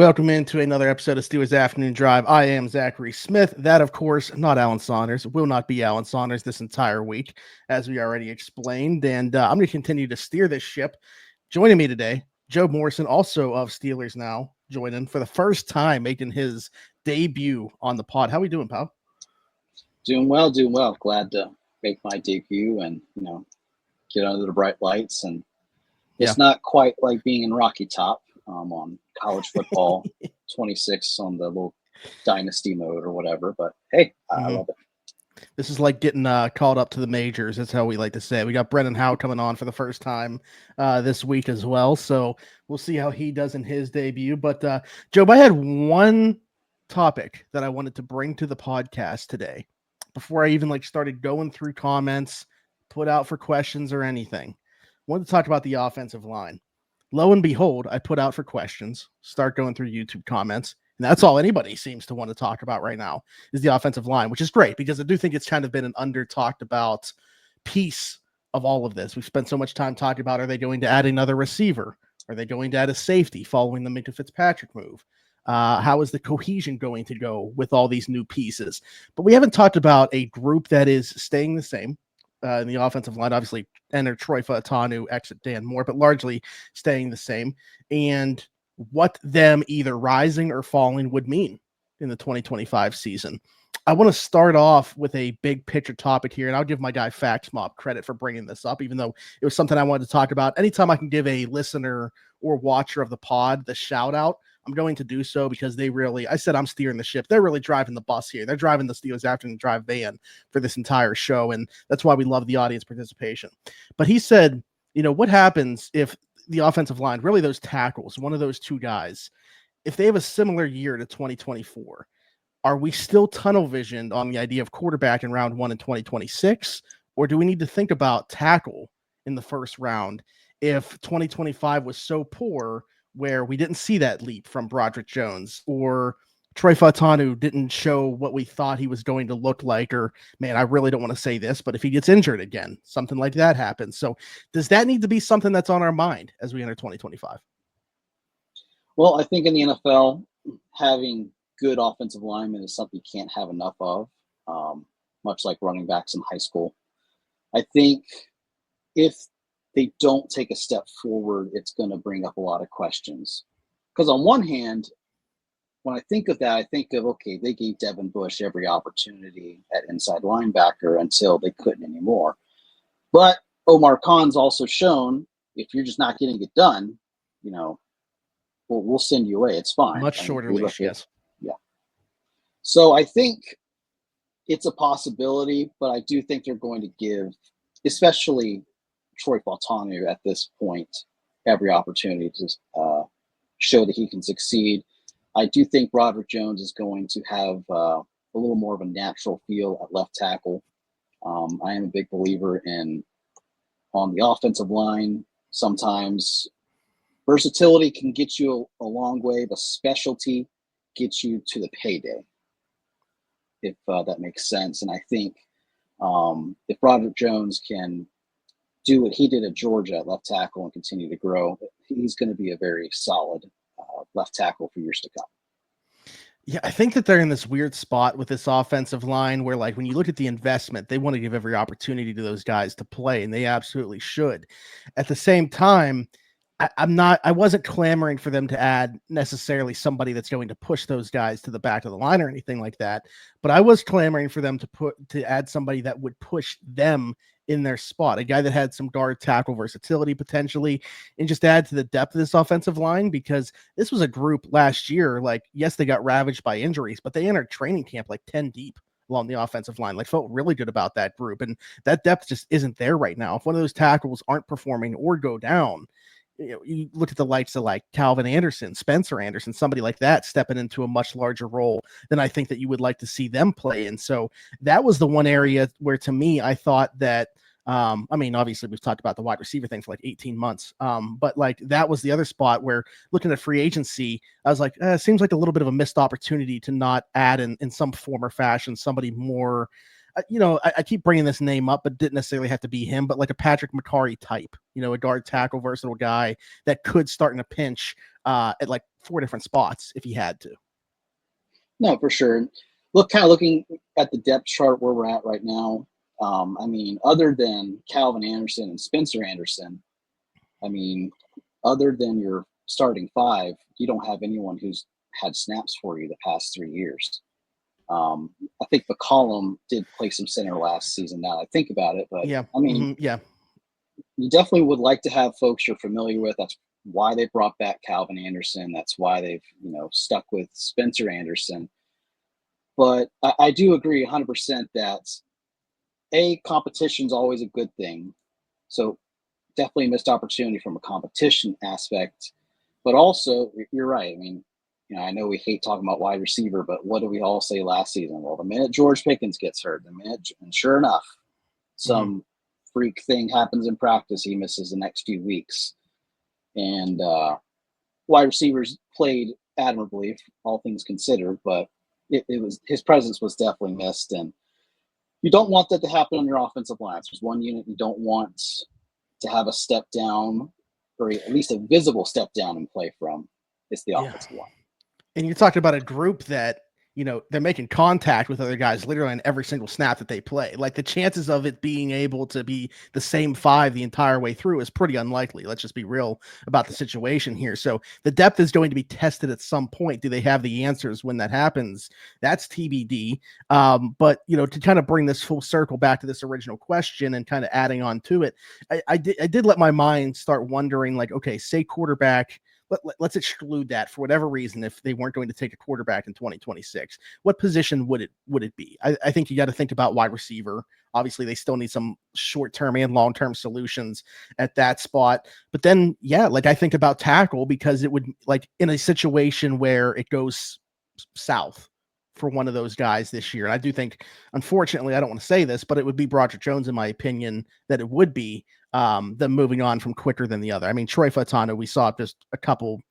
welcome into another episode of Steelers Afternoon Drive. I am Zachary Smith. That, of course, not Alan Saunders. Will not be Alan Saunders this entire week, as we already explained. And I'm going to continue to steer this ship. Joining me today, Jobe Morrison, also of Steelers Now, joining for the first time, making his debut on the pod. How we doing, pal? Doing well. Glad to make my debut and, get under the bright lights. And it's not quite like being in Rocky Top on college football 26 on the little dynasty mode or whatever. But, hey, I love it. This is like getting called up to the majors. That's how we like to say it. We got Brendan Howe coming on for the first time this week as well. So we'll see how he does in his debut. But, Jobe, I had one topic that I wanted to bring to the podcast today before I even started going through comments, put out for questions or anything. I wanted to talk about the offensive line. Lo and behold, I put out for questions, start going through YouTube comments, and that's all anybody seems to want to talk about right now is the offensive line, which is great because I do think it's kind of been an under-talked about piece of all of this. We've spent so much time talking about, are they going to add another receiver? Are they going to add a safety following the Minkah Fitzpatrick move? How is the cohesion going to go with all these new pieces? But we haven't talked about a group that is staying the same. In the offensive line, obviously, enter Troy Fautanu, exit Dan Moore, but largely staying the same. And what them either rising or falling would mean in the 2025 season. I want to start off with a big picture topic here, and I'll give my guy Fax Mob credit for bringing this up, even though it was something I wanted to talk about. Anytime I can give a listener or watcher of the pod the shout out, I'm going to do so because they really, I said I'm steering the ship. They're really driving the bus here. They're driving the Steelers Afternoon Drive van for this entire show, and that's why we love the audience participation. But he said, what happens if the offensive line, really those tackles, one of those two guys, if they have a similar year to 2024, are we still tunnel visioned on the idea of quarterback in round 1 in 2026, or do we need to think about tackle in the first round if 2025 was so poor where we didn't see that leap from Broderick Jones, or Troy Fautanu didn't show what we thought he was going to look like, or, man, I really don't want to say this, but if he gets injured again, something like that happens. So does that need to be something that's on our mind as we enter 2025? Well, I think in the NFL, having good offensive linemen is something you can't have enough of, much like running backs in high school. I think if they don't take a step forward, it's going to bring up a lot of questions. Because on one hand, when I think of that, I think of, okay, they gave Devin Bush every opportunity at inside linebacker until they couldn't anymore. But Omar Khan's also shown, if you're just not getting it done, we'll send you away. It's fine. Much shorter leash, yes. Yeah. So I think it's a possibility, but I do think they're going to give, especially Troy Fautanu at this point, every opportunity to show that he can succeed. I do think Broderick Jones is going to have a little more of a natural feel at left tackle. I am a big believer on the offensive line. Sometimes versatility can get you a long way, but specialty gets you to the payday, if that makes sense. And I think if Broderick Jones can do what he did at Georgia at left tackle and continue to grow, he's going to be a very solid left tackle for years to come. Yeah, I think that they're in this weird spot with this offensive line where, when you look at the investment, they want to give every opportunity to those guys to play, and they absolutely should. At the same time, I wasn't clamoring for them to add necessarily somebody that's going to push those guys to the back of the line or anything like that, but I was clamoring for them to add somebody that would push them in their spot, a guy that had some guard tackle versatility potentially, and just add to the depth of this offensive line, because this was a group last year, yes, they got ravaged by injuries, but they entered training camp 10 deep along the offensive line. Felt really good about that group, and that depth just isn't there right now. If one of those tackles aren't performing or go down, you look at the likes of Calvin Anderson, Spencer Anderson, somebody like that stepping into a much larger role than I think that you would like to see them play. And so that was the one area where, to me, I thought that, obviously we've talked about the wide receiver thing for 18 months. But that was the other spot where, looking at free agency, I was it seems like a little bit of a missed opportunity to not add in some form or fashion somebody more I keep bringing this name up, but didn't necessarily have to be him, but like a Patrick McCarry type, a guard tackle, versatile guy that could start in a pinch at like 4 different spots if he had to. No, for sure. Looking at the depth chart where we're at right now, I mean, other than Calvin Anderson and Spencer Anderson, I mean, other than your starting 5, you don't have anyone who's had snaps for you the past 3 years. I think McCollum did play some center last season. Now I think about it, but Yeah, I mean, yeah, you definitely would like to have folks you're familiar with. That's why they brought back Calvin Anderson. That's why they've stuck with Spencer Anderson. But I do agree 100% that competition is always a good thing. So definitely a missed opportunity from a competition aspect. But also, you're right. I mean, I know we hate talking about wide receiver, but what did we all say last season? Well, the minute George Pickens gets hurt, and sure enough, some freak thing happens in practice, he misses the next few weeks. And wide receivers played admirably, all things considered, but it was his presence was definitely missed. And you don't want that to happen on your offensive line. There's one unit you don't want to have a step down, or at least a visible step down in play from. It's the offensive line. And you're talking about a group that, they're making contact with other guys literally on every single snap that they play. Like the chances of it being able to be the same 5 the entire way through is pretty unlikely. Let's just be real about the situation here. So the depth is going to be tested at some point. Do they have the answers when that happens? That's TBD. But, to kind of bring this full circle back to this original question and kind of adding on to it, I did let my mind start wondering, like, okay, say quarterback, let's exclude that for whatever reason. If they weren't going to take a quarterback in 2026, what position would it be? I think you got to think about wide receiver. Obviously, they still need some short-term and long-term solutions at that spot. But then, I think about tackle, because it would, like, in a situation where it goes south for one of those guys this year. And I do think, unfortunately, I don't want to say this, but it would be Broderick Jones, in my opinion, that it would be them moving on from quicker than the other. I mean, Troy Fautano, we saw just a couple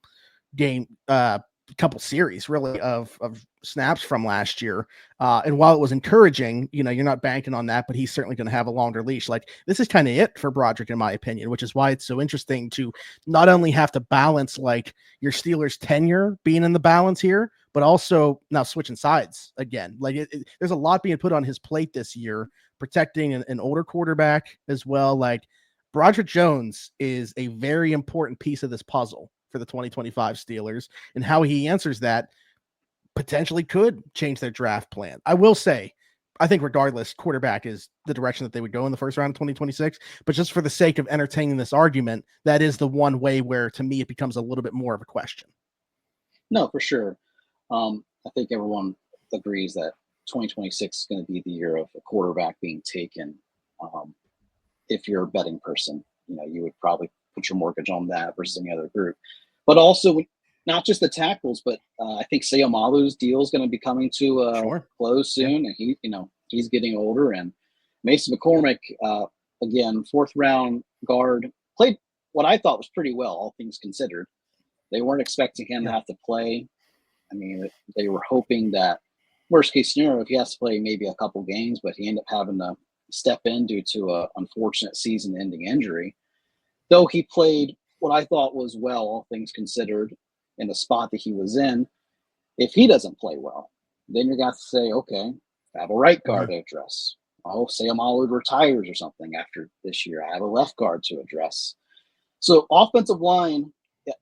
series really of snaps from last year. And while it was encouraging, you're not banking on that, but he's certainly going to have a longer leash. Like, this is kind of it for Broderick, in my opinion, which is why it's so interesting to not only have to balance like your Steelers tenure being in the balance here, but also now switching sides again. Like there's a lot being put on his plate this year, protecting an older quarterback as well. Like, Broderick Jones is a very important piece of this puzzle for the 2025 Steelers, and how he answers that potentially could change their draft plan. I will say, I think regardless, quarterback is the direction that they would go in the first round of 2026. But just for the sake of entertaining this argument, that is the one way where, to me, it becomes a little bit more of a question. No, for sure. I think everyone agrees that 2026 is going to be the year of a quarterback being taken. If you're a betting person, you would probably put your mortgage on that versus any other group. But also, not just the tackles, but I think Seumalo's deal is going to be coming to a close soon, and he's getting older. And Mason McCormick, again, 4th round guard, played what I thought was pretty well, all things considered. They weren't expecting him to have to play. I mean, they were hoping that worst case scenario, if he has to play maybe a couple games, but he ended up having to step in due to an unfortunate season-ending injury. Though he played what I thought was well, all things considered, in the spot that he was in. If he doesn't play well, then you're going to say, okay, I have a right guard to address. Oh, Seumalo retires or something after this year. I have a left guard to address. So offensive line,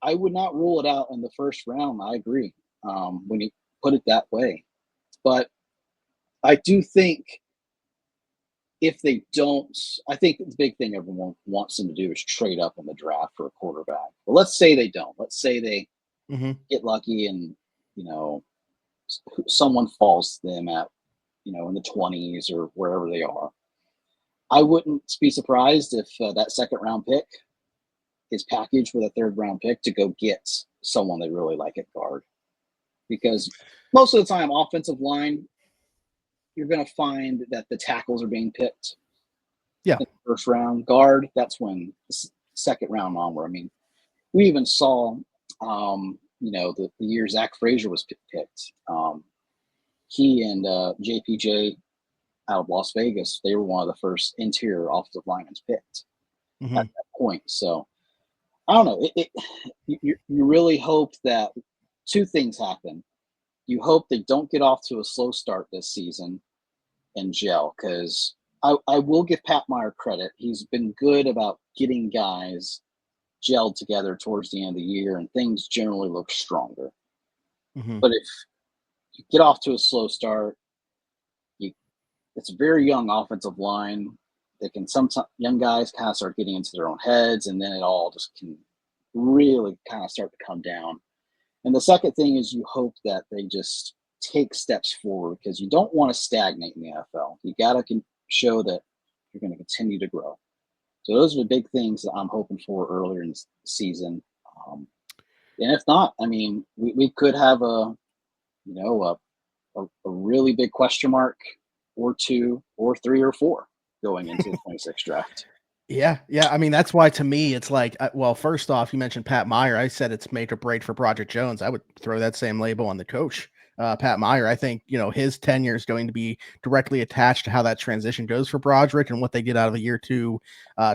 I would not rule it out in the first round. I agree when you put it that way. But I do think if they don't, I think the big thing everyone wants them to do is trade up in the draft for a quarterback. But let's say they don't. Let's say they get lucky and, someone falls to them at, in the 20s or wherever they are. I wouldn't be surprised if that 2nd round pick is packaged with a 3rd round pick to go get someone they really like at guard. Because most of the time, offensive line, you're going to find that the tackles are being picked. In the 1st round. Guard, that's when the 2nd round onward. I mean, we even saw, the year Zach Frazier was picked. He and JPJ out of Las Vegas, they were one of the first interior offensive linemen picked at that point. So I don't know. You really hope that two things happen. You hope they don't get off to a slow start this season and gel, because I will give Pat Meyer credit. He's been good about getting guys gelled together towards the end of the year, and things generally look stronger. But if you get off to a slow start, it's a very young offensive line. They can sometimes, young guys kind of start getting into their own heads, and then it all just can really kind of start to come down. And the second thing is you hope that they just take steps forward, because you don't want to stagnate in the NFL. You got to show that you're going to continue to grow. So those are the big things that I'm hoping for earlier in the season. And if not, I mean, we could have a really big question mark or two or three or four going into the 26 draft. Yeah. I mean, that's why to me it's like, well, first off, you mentioned Pat Meyer. I said it's make or break for Broderick Jones. I would throw that same label on the coach, Pat Meyer. I think his tenure is going to be directly attached to how that transition goes for Broderick and what they get out of the year two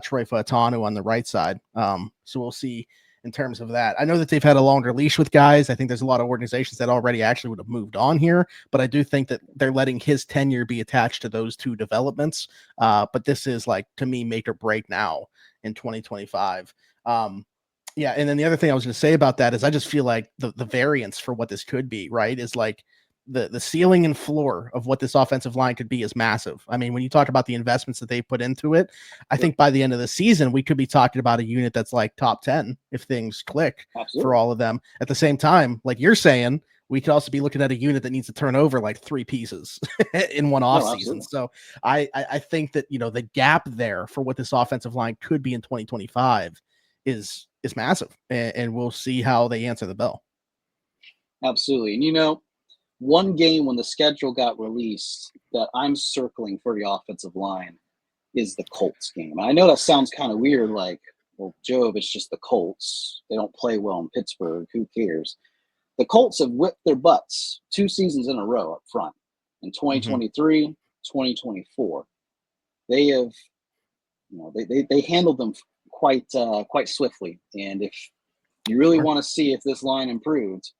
Troy Fautanu on the right side. So we'll see in terms of that. I know that they've had a longer leash with guys. I think there's a lot of organizations that already actually would have moved on here, but I do think that they're letting his tenure be attached to those two developments. But this is, like, to me, make or break now in 2025. Yeah. And then the other thing I was going to say about that is I just feel like the variance for what this could be, right, is like the ceiling and floor of what this offensive line could be is massive. I mean, when you talk about the investments that they put into it, I think by the end of the season, we could be talking about a unit that's like top 10 if things click for all of them. At the same time, like you're saying, we could also be looking at a unit that needs to turn over like 3 pieces in one off season. So I think that, the gap there for what this offensive line could be in 2025 is massive, and we'll see how they answer the bell. Absolutely. And one game when the schedule got released that I'm circling for the offensive line is the Colts game. And I know that sounds kind of weird, like, well, Jobe, it's just the Colts. They don't play well in Pittsburgh. Who cares? The Colts have whipped their butts 2 seasons in a row up front. In 2023, 2024. They have, they handled them quite swiftly. And if you really want to see if this line improved,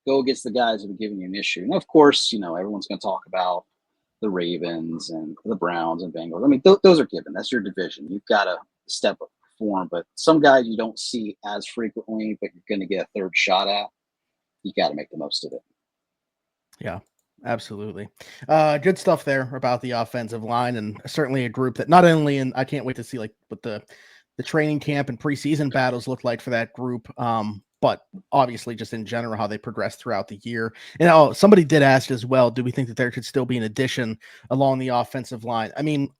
go against the guys that are giving you an issue. And of course, everyone's going to talk about the Ravens and the Browns and Bengals. I mean, those are given. That's your division. You've got to step up, perform. But some guys you don't see as frequently, but you're going to get a third shot at. You got to make the most of it. Yeah, absolutely. Good stuff there about the offensive line, and certainly a group that not only, and I can't wait to see like what the training camp and preseason battles look like for that group. But obviously just in general, how they progress throughout the year. And somebody did ask as well, do we think that there could still be an addition along the offensive line? I mean,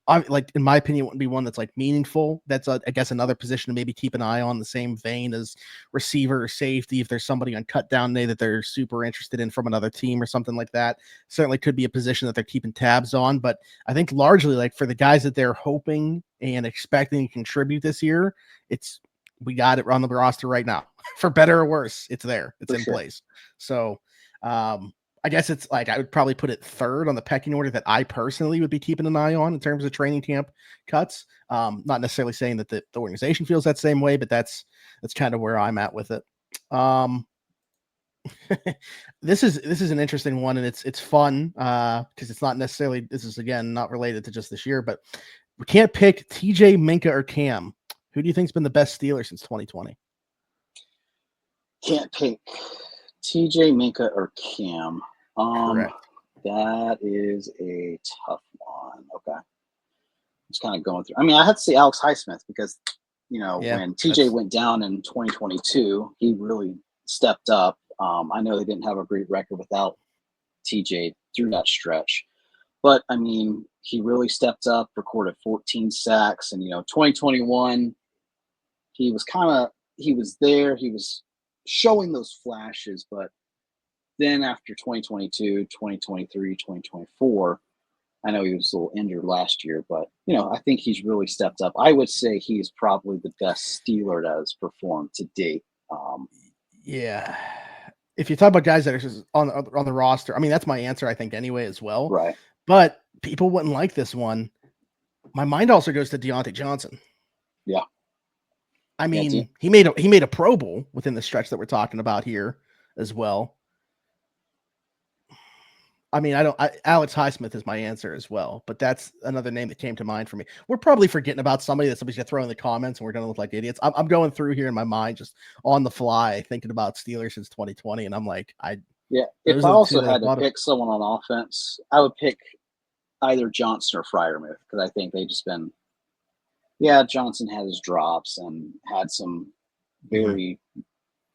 in my opinion, it wouldn't be one that's like meaningful. That's I guess another position to maybe keep an eye on, the same vein as receiver or safety. If there's somebody on cut down day that they're super interested in from another team or something like that, certainly could be a position that they're keeping tabs on. But I think largely, like, for the guys that they're hoping and expecting to contribute this year, we got it on the roster right now. For better or worse, it's there. It's in place. So I guess it's like I would probably put it third on the pecking order that I personally would be keeping an eye on in terms of training camp cuts. Not necessarily saying that the organization feels that same way, but that's kind of where I'm at with it. This is an interesting one, and it's fun because it's not necessarily, this is again not related to just this year, but we can't pick TJ, Minka, or Cam. Who do you think's been the best Steeler since 2020? Can't pick TJ, Minka, or Cam. Correct. That is a tough one. Okay. Just kind of going through. I mean, I had to say Alex Highsmith because, when TJ went down in 2022, he really stepped up. I know they didn't have a great record without TJ through that stretch. But, I mean, he really stepped up, recorded 14 sacks. And, 2021, he was there. He was showing those flashes. But then after 2022, 2023, 2024, I know he was a little injured last year. But, I think he's really stepped up. I would say he's probably the best Steeler that has performed to date. Yeah. If you talk about guys that are just on the roster, I mean, that's my answer, I think, anyway, as well. Right. But people wouldn't like this one. My mind also goes to Deontay Johnson. Yeah. I mean, he made a Pro Bowl within the stretch that we're talking about here as well. I mean, Alex Highsmith is my answer as well, but that's another name that came to mind for me. We're probably forgetting about somebody that somebody's gonna throw in the comments, and we're gonna look like idiots. I'm going through here in my mind, just on the fly, thinking about Steelers since 2020, and I'm like, If I also had to pick someone on offense, I would pick either Johnson or Freiermuth, because I think they've just been. Yeah, Johnson had his drops and had some very,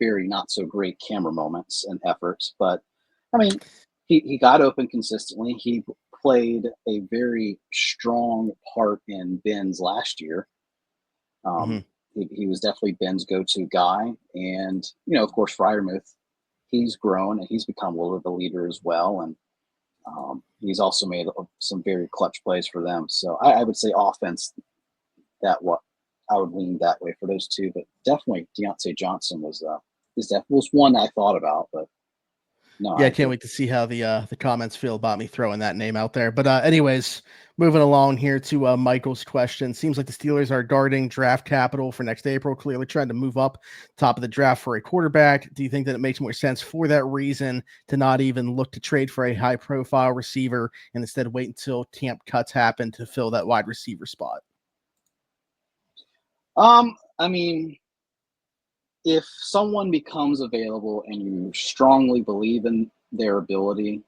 very not so great camera moments and efforts, but I mean, he got open consistently. He played a very strong part in Ben's last year. He was definitely Ben's go-to guy, and of course, Freiermuth, he's grown and he's become a little bit of a leader as well, and he's also made some very clutch plays for them. So I would say offense. I would lean that way for those two, but definitely Deontay Johnson was one I thought about, but no. Yeah, I can't wait to see how the comments feel about me throwing that name out there. But anyways, moving along here to Michael's question. Seems like the Steelers are guarding draft capital for next April, clearly trying to move up top of the draft for a quarterback. Do you think that it makes more sense for that reason to not even look to trade for a high-profile receiver and instead wait until camp cuts happen to fill that wide receiver spot? I mean, if someone becomes available and you strongly believe in their ability,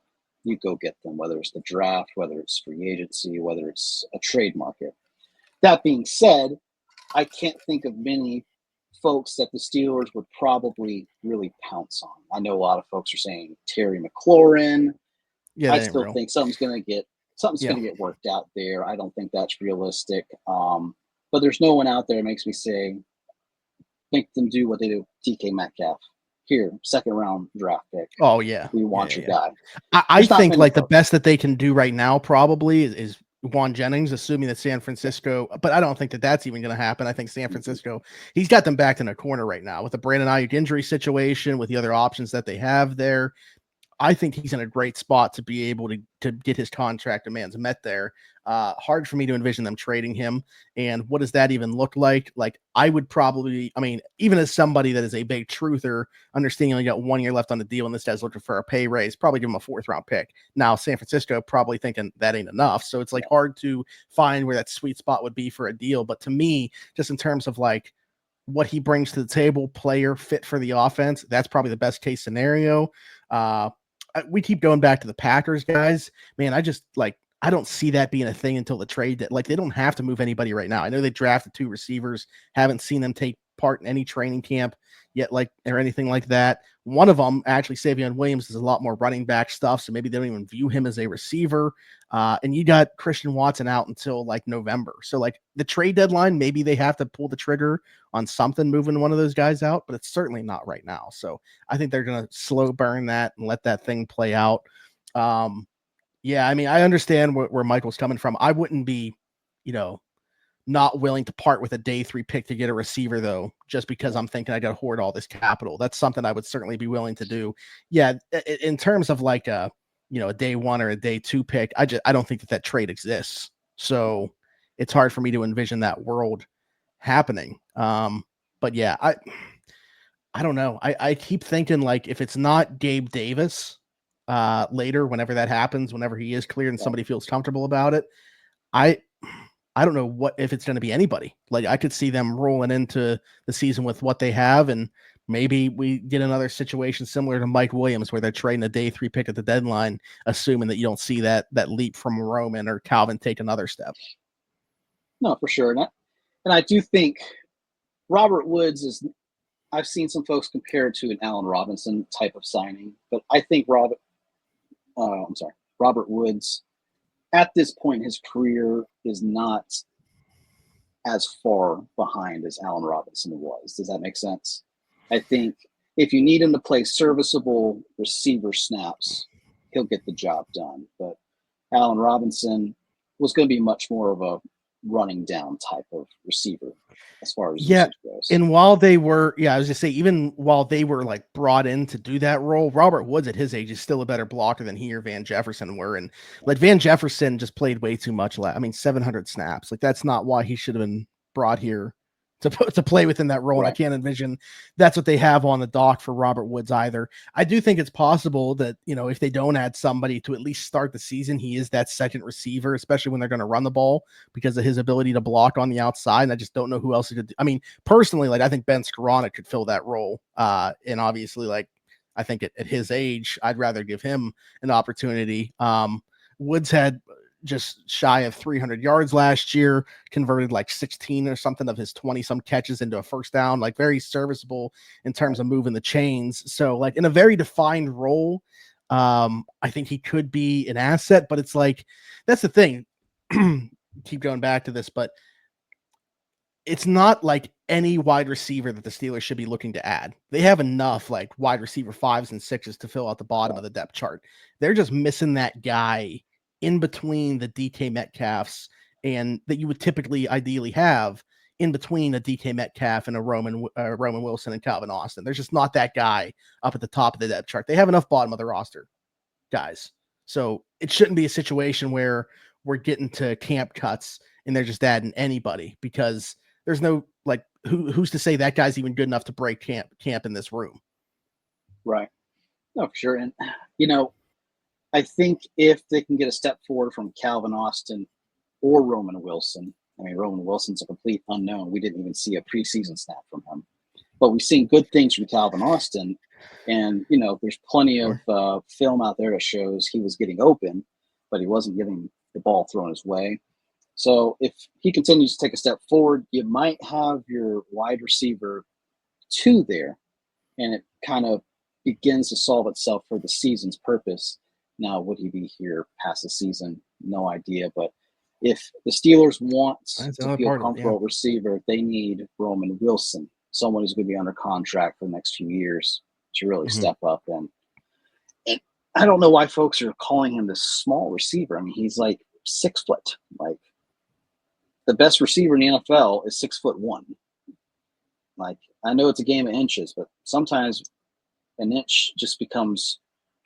you go get them, whether it's the draft, whether it's free agency, whether it's a trade market. That being said, I can't think of many folks that the Steelers would probably really pounce on. I know a lot of folks are saying Terry McLaurin. Yeah, I still think something's going to get worked out there. I don't think that's realistic. But there's no one out there that makes me say, make them do what they do. DK Metcalf, here, second round draft pick. Oh yeah, we want your guy. I think like the best that they can do right now probably is Juan Jennings, assuming that San Francisco. But I don't think that that's even going to happen. I think San Francisco, he's got them backed in a corner right now with the Brandon Ayuk injury situation, with the other options that they have there. I think he's in a great spot to be able to get his contract demands met there. Hard for me to envision them trading him. And what does that even look like? Like, I would probably, I mean, even as somebody that is a big truther, understanding only got 1 year left on the deal and this guy's looking for a pay raise, probably give him a 4th round pick. Now, San Francisco probably thinking that ain't enough. So it's like hard to find where that sweet spot would be for a deal. But to me, just in terms of like what he brings to the table, player fit for the offense, that's probably the best case scenario. We keep going back to the Packers, guys. Man, I don't see that being a thing until the trade. Like, they don't have to move anybody right now. I know they drafted 2 receivers, haven't seen them take part in any training camp yet, like, or anything like that. One of them, actually, Savion Williams, is a lot more running back stuff, so maybe they don't even view him as a receiver. And you got Christian Watson out until like November. So like the trade deadline, maybe they have to pull the trigger on something, moving one of those guys out, but it's certainly not right now. So I think they're going to slow burn that and let that thing play out. Yeah, I mean, I understand where Michael's coming from. I wouldn't be, not willing to part with a day 3 pick to get a receiver, though, just because I'm thinking I got to hoard all this capital. That's something I would certainly be willing to do. Yeah, in terms of like a day 1 or a day 2 pick, I don't think that trade exists. So it's hard for me to envision that world happening. But yeah, I don't know. I keep thinking, like, if it's not Gabe Davis later, whenever that happens, whenever he is cleared and somebody feels comfortable about it, I don't know what if it's going to be anybody. Like, I could see them rolling into the season with what they have, and maybe we get another situation similar to Mike Williams, where they're trading a day 3 pick at the deadline, assuming that you don't see that leap from Roman or Calvin take another step. No, for sure. And I do think Robert Woods is. I've seen some folks compare it to an Allen Robinson type of signing, but I think Robert Woods, at this point in his career, is not as far behind as Allen Robinson was. Does that make sense? I think if you need him to play serviceable receiver snaps, he'll get the job done. But Allen Robinson was going to be much more of a running down type of receiver as far as Yeah. usage goes. And while they were, I was just say, even while they were like brought in to do that role, Robert Woods at his age is still a better blocker than he or Van Jefferson were. And like Van Jefferson just played way too much. I mean, 700 snaps. Like that's not why he should have been brought here to play within that role. Right. And I can't envision that's what they have on the dock for Robert Woods either. I do think it's possible that, if they don't add somebody to at least start the season, he is that second receiver, especially when they're going to run the ball because of his ability to block on the outside. And I just don't know who else he could do. I mean, personally, like I think Ben Skoranek could fill that role. And obviously, like I think at his age, I'd rather give him an opportunity. Woods had just shy of 300 yards last year, converted like 16 or something of his 20 some catches into a first down, like very serviceable in terms of moving the chains. So like in a very defined role, I think he could be an asset, but it's like, that's the thing. Keep going back to this, but it's not like any wide receiver that the Steelers should be looking to add. They have enough like wide receiver 5s and 6s to fill out the bottom of the depth chart. They're just missing that guy in between the DK Metcalfs and that you would typically ideally have in between a DK Metcalf and a Roman Wilson and Calvin Austin. There's just not that guy up at the top of the depth chart. They have enough bottom of the roster guys. So it shouldn't be a situation where we're getting to camp cuts and they're just adding anybody because there's no like who's to say that guy's even good enough to break camp in this room. Right. No, for sure. And I think if they can get a step forward from Calvin Austin or Roman Wilson, I mean, Roman Wilson's a complete unknown. We didn't even see a preseason snap from him, but we've seen good things from Calvin Austin. And, there's plenty of film out there that shows he was getting open, but he wasn't getting the ball thrown his way. So if he continues to take a step forward, you might have your wide receiver 2 there, and it kind of begins to solve itself for the season's purpose. Now, would he be here past the season? No idea. But if the Steelers want to feel comfortable receiver, they need Roman Wilson, someone who's going to be under contract for the next few years to really step up. And I don't know why folks are calling him this small receiver. I mean, he's like 6 foot. Like the best receiver in the NFL is 6'1". Like I know it's a game of inches, but sometimes an inch just becomes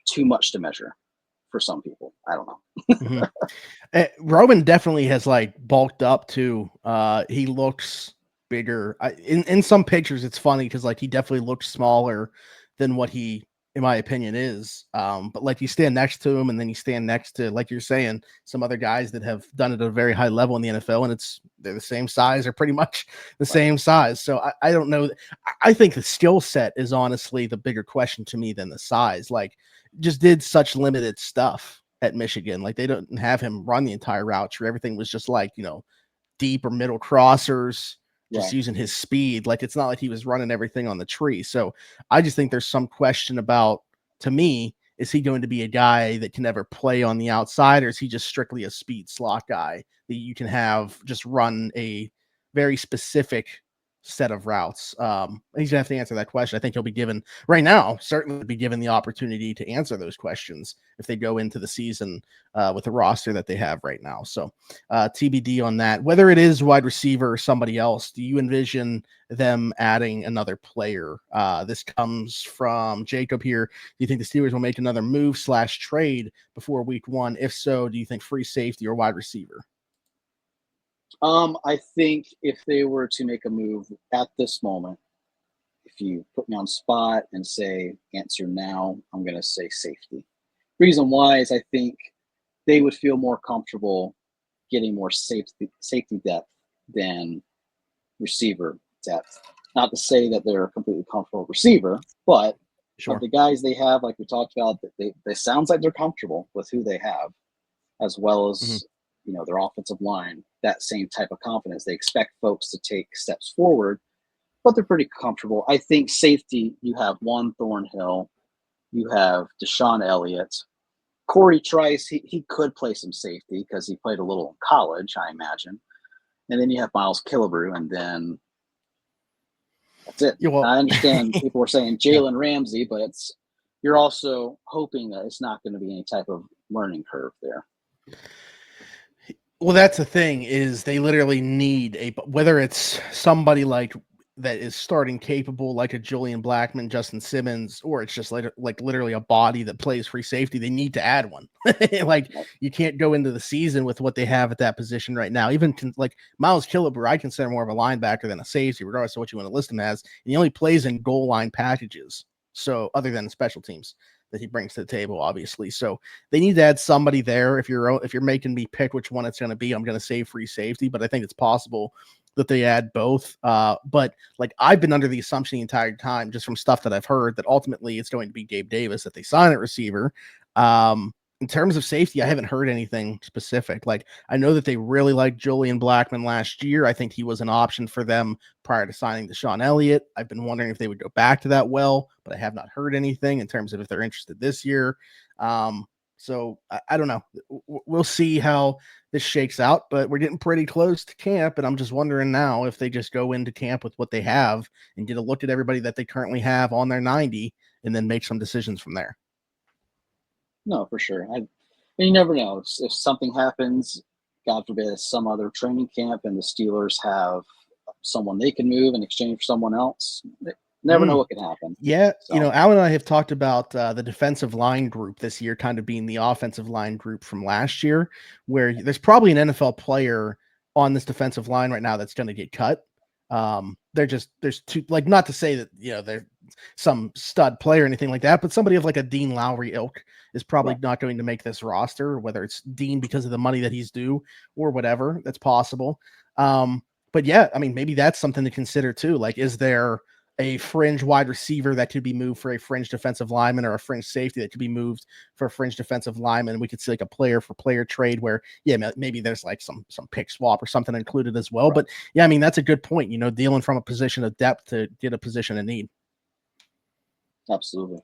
too much to measure for some people. I don't know. Roman definitely has like bulked up too. He looks bigger. In some pictures, it's funny because like he definitely looks smaller than what he, in my opinion, is. But like you stand next to him, and then you stand next to, like you're saying, some other guys that have done it at a very high level in the NFL, and they're the same size or pretty much the same size. So I don't know. I think the skill set is honestly the bigger question to me than the size. Like, just did such limited stuff at Michigan. Like they don't have him run the entire route tree. Everything was just like, deep or middle crossers, just using his speed. Like it's not like he was running everything on the tree. So I just think there's some question about, to me, is he going to be a guy that can ever play on the outside, or is he just strictly a speed slot guy that you can have just run a very specific set of routes? He's gonna have to answer that question. I think he'll be given right now, certainly be given the opportunity to answer those questions if they go into the season with the roster that they have right now. So TBD on that. Whether it is wide receiver or somebody else, do you envision them adding another player? This comes from Jacob here. Do you think the Steelers will make another move / trade before week 1? If so, do you think free safety or wide receiver? I think if they were to make a move at this moment, if you put me on spot and say answer now, I'm going to say safety. Reason why is I think they would feel more comfortable getting more safety depth than receiver depth. Not to say that they're a completely comfortable receiver, but of the guys they have, like we talked about, that they sounds like they're comfortable with who they have, as well as their offensive line. That same type of confidence. They expect folks to take steps forward, but they're pretty comfortable. I think safety, you have Juan Thornhill, you have Deshaun Elliott, Corey Trice. He could play some safety because he played a little in college, I imagine. And then you have Miles Killebrew, and then that's it. Yeah, well, I understand people are saying Jalen Ramsey, but you're also hoping that it's not going to be any type of learning curve there. Well, that's the thing is they literally need whether it's somebody like that is starting capable like a Julian Blackman, Justin Simmons, or it's just like literally a body that plays free safety. They need to add one. Like you can't go into the season with what they have at that position right now. Even like Miles Killebrew, I consider more of a linebacker than a safety, regardless of what you want to list him as. And he only plays in goal line packages. So other than special teams that he brings to the table, obviously. So they need to add somebody there. If you're making me pick which one it's going to be, I'm going to say free safety, but I think it's possible that they add both. But like I've been under the assumption the entire time, just from stuff that I've heard, that ultimately it's going to be Gabe Davis that they sign at receiver. In terms of safety, I haven't heard anything specific. Like I know that they really liked Julian Blackman last year. I think he was an option for them prior to signing Deshaun Elliott. I've been wondering if they would go back to that well, but I have not heard anything in terms of if they're interested this year. So I don't know. We'll see how this shakes out, but we're getting pretty close to camp, and I'm just wondering now if they just go into camp with what they have and get a look at everybody that they currently have on their 90 and then make some decisions from there. No, for sure. You never know. If something happens, God forbid, some other training camp and the Steelers have someone they can move in exchange for someone else, never know what can happen. Yeah, so. Alan and I have talked about the defensive line group this year kind of being the offensive line group from last year, where there's probably an NFL player on this defensive line right now that's going to get cut. There's two, like, not to say that, they're some stud player or anything like that, but somebody of like a Dean Lowry ilk is probably not going to make this roster, whether it's Dean because of the money that he's due or whatever. That's possible. But yeah, I mean, maybe that's something to consider too. Like, is there a fringe wide receiver that could be moved for a fringe defensive lineman, or a fringe safety that could be moved for a fringe defensive lineman? We could see like a player for player trade where, maybe there's like some pick swap or something included as well. Right. But yeah, I mean, that's a good point, dealing from a position of depth to get a position of need. Absolutely.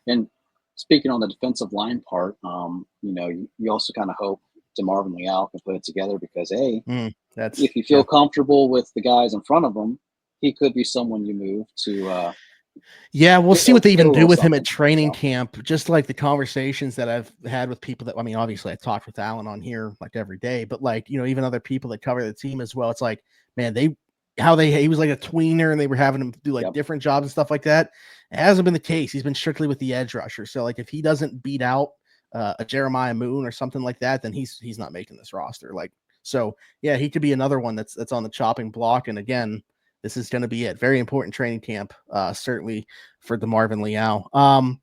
And speaking on the defensive line part, you also kind of hope DeMarvin Leal can put it together because, if you feel comfortable with the guys in front of him, he could be someone you move to. We'll see what they even do with him at training camp. Just like the conversations that I've had with people that, I mean, obviously I talked with Alan on here like every day, but like, even other people that cover the team as well. It's like, man, he was like a tweener and they were having him do like different jobs and stuff like that. It hasn't been the case. He's been strictly with the edge rusher. So like if he doesn't beat out a Jeremiah Moon or something like that, then he's not making this roster. Like, so yeah, he could be another one that's on the chopping block. And again, this is going to be it. Very important training camp, certainly for DeMarvin Leal.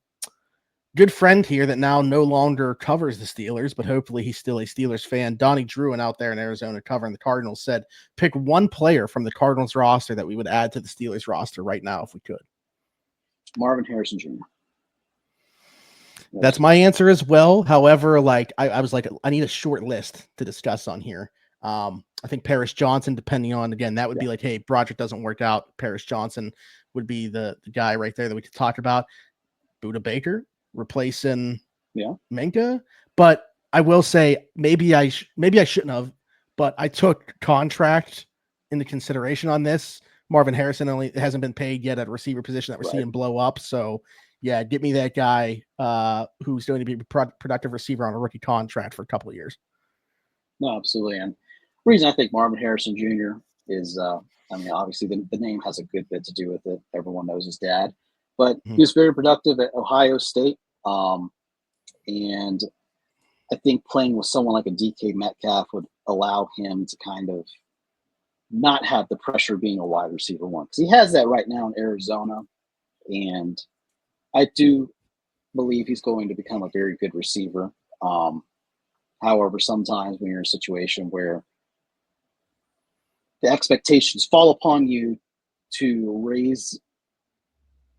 Good friend here that now no longer covers the Steelers, but hopefully he's still a Steelers fan. Donnie Druin out there in Arizona covering the Cardinals said, pick one player from the Cardinals roster that we would add to the Steelers roster right now if we could. Marvin Harrison Jr. That's my answer as well. However, like I was like, I need a short list to discuss on here. I think Paris Johnson, depending on, again, that would be like, hey, Broderick doesn't work out. Paris Johnson would be the guy right there that we could talk about. Budda Baker replacing Minka. But I will say maybe I shouldn't have, but I took contract into consideration on this. Marvin Harrison only hasn't been paid yet at a receiver position that we're seeing blow up. So yeah, get me that guy who's going to be a productive receiver on a rookie contract for a couple of years. No, absolutely. And the reason I think Marvin Harrison Jr. is, obviously the name has a good bit to do with it. Everyone knows his dad, but he was very productive at Ohio State. And I think playing with someone like a DK Metcalf would allow him to kind of not have the pressure of being a wide receiver one, because he has that right now in Arizona. And I do believe he's going to become a very good receiver. However, sometimes when you're in a situation where the expectations fall upon you to raise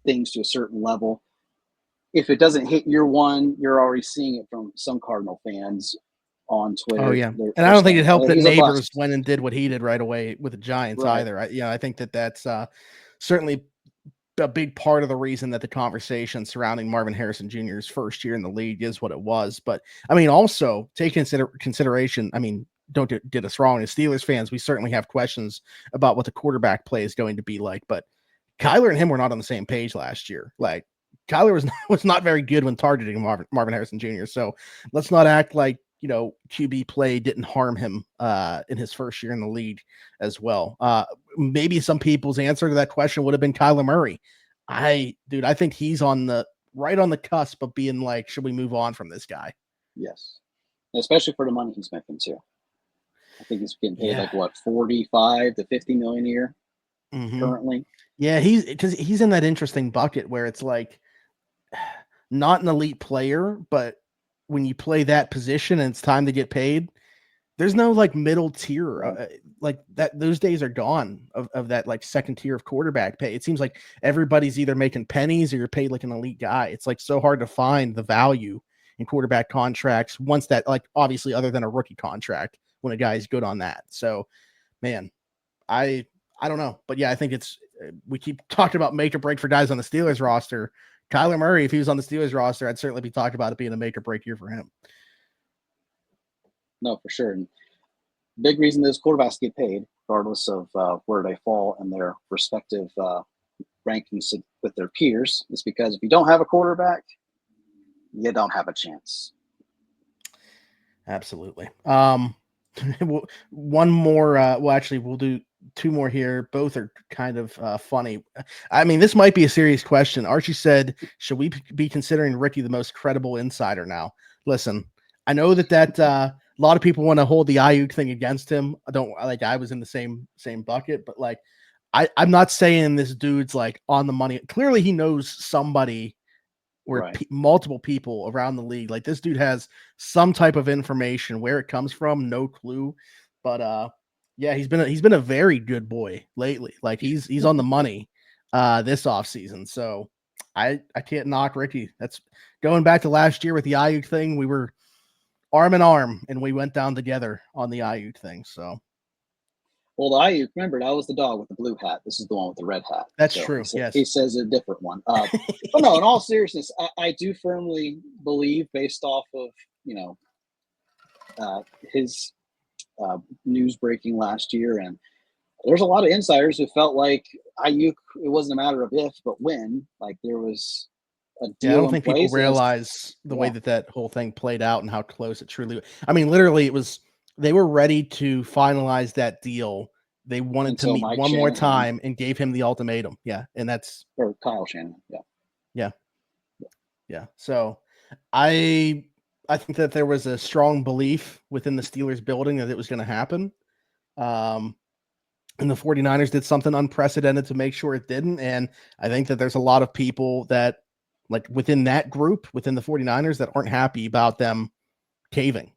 things to a certain level, if it doesn't hit year one, you're already seeing it from some Cardinal fans on Twitter. Oh, yeah. And I don't think it helped that Neighbors went and did what he did right away with the Giants either. I think that's certainly a big part of the reason that the conversation surrounding Marvin Harrison Jr.'s first year in the league is what it was. But I mean, also take consideration. I mean, don't get us wrong. As Steelers fans, we certainly have questions about what the quarterback play is going to be like. But Kyler and him were not on the same page last year. Like, Kyler was not very good when targeting Marvin Harrison Jr. So let's not act like QB play didn't harm him in his first year in the league as well. Maybe some people's answer to that question would have been Kyler Murray. I think he's right on the cusp of being like, should we move on from this guy? Yes. Especially for the money he's making too. I think he's getting paid like what, 45 to 50 million a year currently. Yeah, he's in that interesting bucket where it's like not an elite player, but when you play that position and it's time to get paid, there's no like middle tier like that. Those days are gone of that like second tier of quarterback pay. It seems like everybody's either making pennies or you're paid like an elite guy. It's like so hard to find the value in quarterback contracts once that, like, obviously other than a rookie contract when a guy's good on that. So, man, I don't know, but yeah, I think we keep talking about make or break for guys on the Steelers roster. Kyler Murray, if he was on the Steelers roster, I'd certainly be talking about it being a make or break year for him. No, for sure. And big reason those quarterbacks get paid, regardless of where they fall in their respective rankings with their peers, is because if you don't have a quarterback, you don't have a chance. Absolutely. One more. Actually, we'll do two more here. Both are kind of funny. I mean, this might be a serious question. Archie said, should we be considering Ricky the most credible insider now? Listen, I know that a lot of people want to hold the Ayuk thing against him. I was in the same bucket, but like, I'm not saying this dude's like on the money. Clearly he knows somebody or multiple people around the league. Like, this dude has some type of information. Where it comes from, no clue. But yeah, he's been a very good boy lately. Like, he's on the money this offseason. So I can't knock Ricky. That's going back to last year with the Ayuk thing. We were arm in arm and we went down together on the Ayuk thing. So, well, the Ayuk, remember, that was the dog with the blue hat. This is the one with the red hat. That's true. Yes, he says a different one. But no, in all seriousness, I do firmly believe, based off of his news breaking last year, and there's a lot of insiders who felt like Ayuk, it wasn't a matter of if, but when. Like, there was a deal. I don't think people realize the way that whole thing played out and how close it truly was. I mean, literally, they were ready to finalize that deal. They wanted to meet one more time and gave him the ultimatum. Yeah. And that's or Kyle Shanahan. Yeah. So I think that there was a strong belief within the Steelers building that it was going to happen. And the 49ers did something unprecedented to make sure it didn't. And I think that there's a lot of people that, like, within that group, within the 49ers, that aren't happy about them caving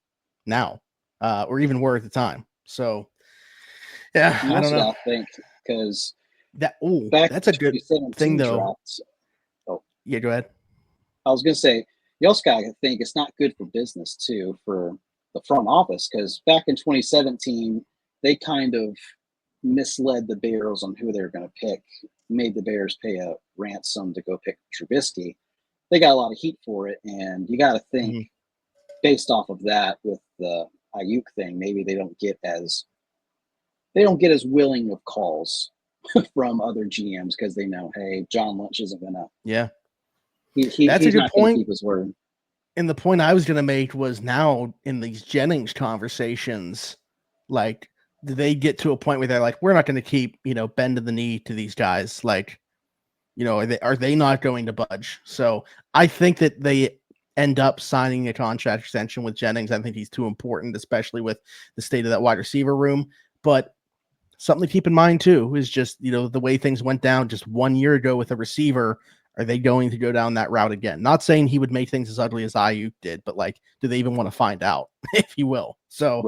now. Or even were at the time. So, yeah, I don't know. I think because that's a good thing, though. Yeah, go ahead. I was going to say, you also got to think it's not good for business, too, for the front office, because back in 2017, they kind of misled the Bears on who they were going to pick, made the Bears pay a ransom to go pick Trubisky. They got a lot of heat for it, and you got to think, based off of that, with the Ayuk thing, maybe they don't get as willing of calls from other GMs because they know, hey, John Lynch isn't gonna. Yeah, that's a good point. Keep his word. And the point I was gonna make was, now in these Jennings conversations, like, do they get to a point where they're like, we're not going to keep bending the knee to these guys? Like, are they not going to budge? So I think that they end up signing a contract extension with Jennings. I think he's too important, especially with the state of that wide receiver room. But something to keep in mind too is just, the way things went down just 1 year ago with a receiver. Are they going to go down that route again? Not saying he would make things as ugly as Ayuk did, but like, do they even want to find out, if you will? So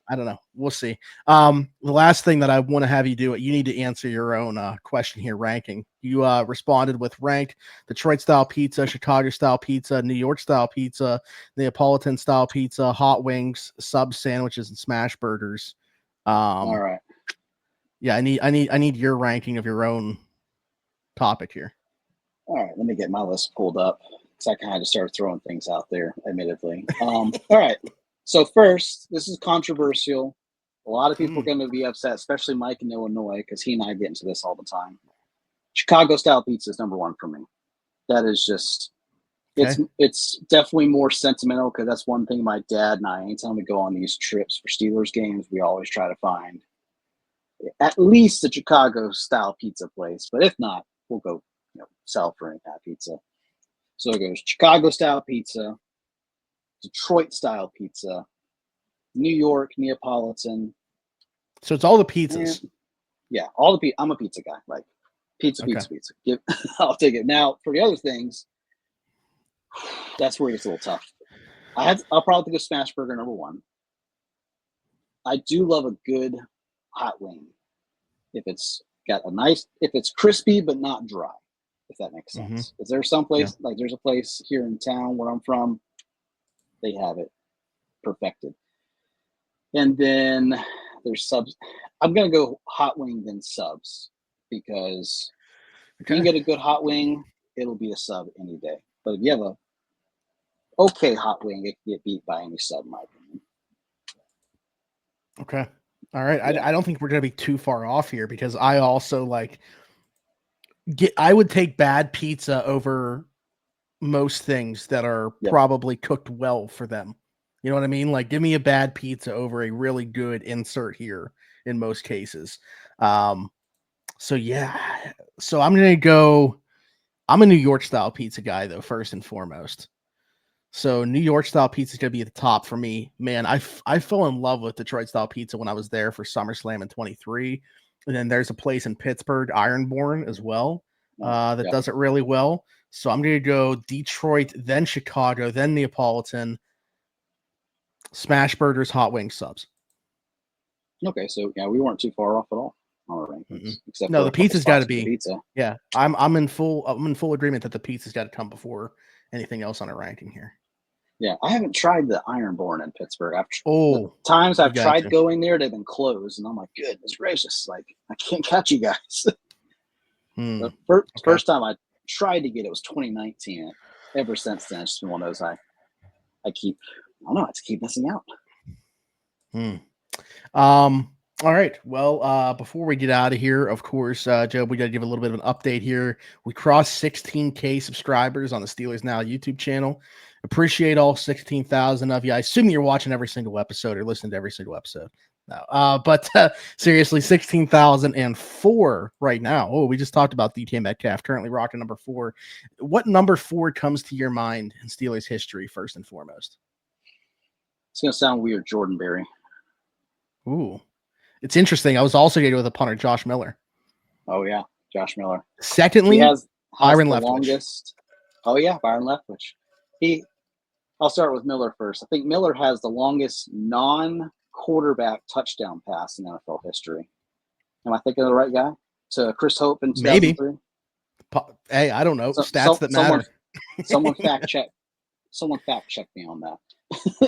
I don't know. We'll see. The last thing that I want to have you do, you need to answer your own question here, ranking. You responded with ranked Detroit-style pizza, Chicago-style pizza, New York-style pizza, Neapolitan-style pizza, hot wings, sub sandwiches, and smash burgers. All right. Yeah, I need your ranking of your own topic here. All right, let me get my list pulled up, because I kind of just started throwing things out there, admittedly. All right. So first, this is controversial. A lot of people are going to be upset, especially Mike in Illinois, because he and I get into this all the time. Chicago-style pizza is number one for me. That is just Okay. It's definitely more sentimental because that's one thing my dad and I, anytime we go on these trips for Steelers games, we always try to find at least a Chicago style pizza place. But if not, we'll go South for that pizza. So it goes Chicago style pizza, Detroit style pizza, New York Neapolitan. So it's all the pizzas. And yeah, all the I'm a pizza guy. Like pizza. I'll take it. Now for the other things, that's where it gets a little tough. I'll probably go smash burger number one. I do love a good hot wing. If it's crispy but not dry, if that makes sense. Is there some place like there's a place here in town where I'm from, they have it perfected. And then there's subs. I'm gonna go hot wing then subs because if you get a good hot wing, it'll be a sub any day. But if you have a okay hot wing, it can get beat by any sub, in my opinion. Okay. All right. Yeah. I don't think we're going to be too far off here because I also I would take bad pizza over most things that are probably cooked well for them. You know what I mean? Like, give me a bad pizza over a really good insert here in most cases. So yeah. So I'm going to go, I'm a New York style pizza guy though, first and foremost. So New York style pizza is going to be at the top for me. Man, I fell in love with Detroit style pizza when I was there for SummerSlam in 23. And then there's a place in Pittsburgh, Ironborn as well, that does it really well. So I'm going to go Detroit, then Chicago, then Neapolitan, smash burgers, hot wing subs. Okay, so yeah, we weren't too far off at all. Except no, the pizza's got to be pizza. Yeah, I'm in full agreement that the pizza's got to come before anything else on a ranking here. Yeah, I haven't tried the Ironborn in Pittsburgh. The times I've tried going there, they've been closed, and I'm like, goodness gracious, like I can't catch you guys. The first time I tried to get it was 2019. Ever since then, it's just been one of those I keep missing out. All right. Well, before we get out of here, of course, Joe, we got to give a little bit of an update here. We crossed 16K subscribers on the Steelers Now YouTube channel. Appreciate all 16,000 of you. I assume you're watching every single episode or listening to every single episode. No, but seriously, 16,004 right now. Oh, we just talked about DK Metcalf, currently rocking number 4. What number 4 comes to your mind in Steelers history, first and foremost? It's going to sound weird, Jordan Berry. Ooh. It's interesting. I was also going to go with a punter, Josh Miller. Oh, yeah. Josh Miller. Secondly, he has Byron the Leftwich. Longest. Oh, yeah. Byron Leftwich. I'll start with Miller first. I think Miller has the longest non-quarterback touchdown pass in NFL history. Am I thinking of the right guy? To Chris Hope in 2003? Maybe. Hey, I don't know. Stats that matter. Someone fact check me on that.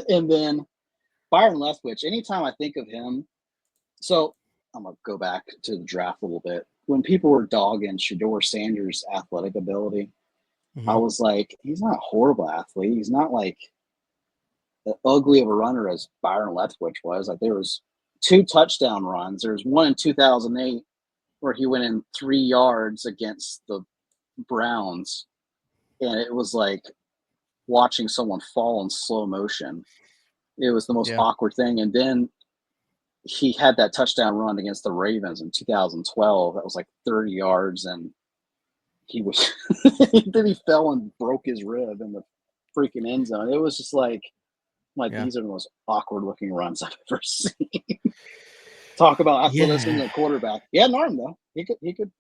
And then Byron Leftwich, anytime I think of him, so I'm going to go back to the draft a little bit. When people were dogging Shedeur Sanders' athletic ability, I was like, he's not a horrible athlete. He's not like as ugly of a runner as Byron Leftwich was. Like there was 2 touchdown runs. There was one in 2008 where he went in 3 yards against the Browns. And it was like watching someone fall in slow motion. It was the most awkward thing. And then he had that touchdown run against the Ravens in 2012. That was like 30 yards. And he fell and broke his rib in the freaking end zone. It was just like these are the most awkward looking runs I've ever seen. Talk about athleticism and quarterback. He had an arm though. He could.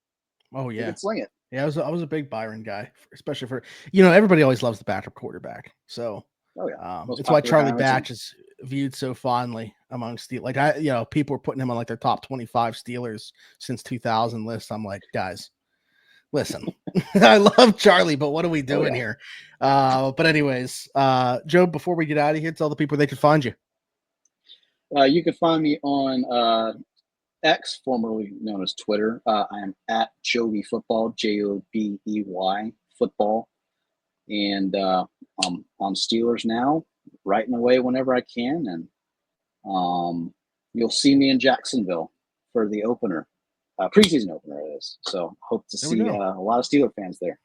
Oh yeah, he could sling it. Yeah, I was a big Byron guy, especially for everybody always loves the backup quarterback. So it's why Charlie Batch is viewed so fondly among Steelers. People are putting him on like their top 25 Steelers since 2000 list. I'm like, guys, listen, I love Charlie, but what are we doing here? But anyways, Joe, before we get out of here, tell the people they can find you. You can find me on X, formerly known as Twitter. I am at Jobe Football, Jobey football. And I'm on Steelers Now, writing away whenever I can. And you'll see me in Jacksonville for the opener. Preseason opener it is. So hope to see a lot of Steeler fans there.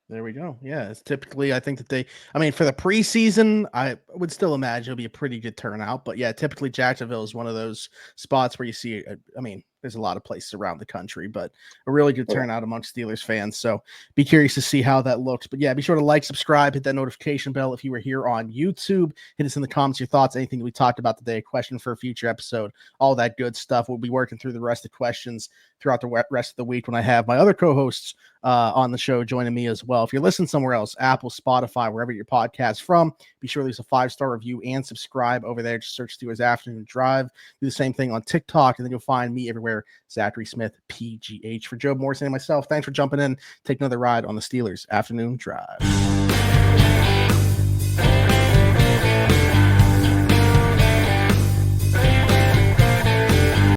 There we go. Yeah, it's typically, I think that I mean, for the preseason, I would still imagine it'll be a pretty good turnout. But yeah, typically Jacksonville is one of those spots where you see, I mean, there's a lot of places around the country, but a really good turnout amongst Steelers fans. So be curious to see how that looks. But yeah, be sure to like, subscribe, hit that notification bell if you were here on YouTube. Hit us in the comments your thoughts, anything that we talked about today, a question for a future episode, all that good stuff. We'll be working through the rest of the questions throughout the rest of the week when I have my other co-hosts on the show joining me as well. If you're listening somewhere else, Apple, Spotify, wherever your podcast from, be sure to leave a 5-star review and subscribe over there. Just search Steelers Afternoon Drive. Do the same thing on TikTok, and then you'll find me everywhere, Zachary Smith, PGH. For Jobe, Morrison, and myself, thanks for jumping in. Take another ride on the Steelers Afternoon Drive.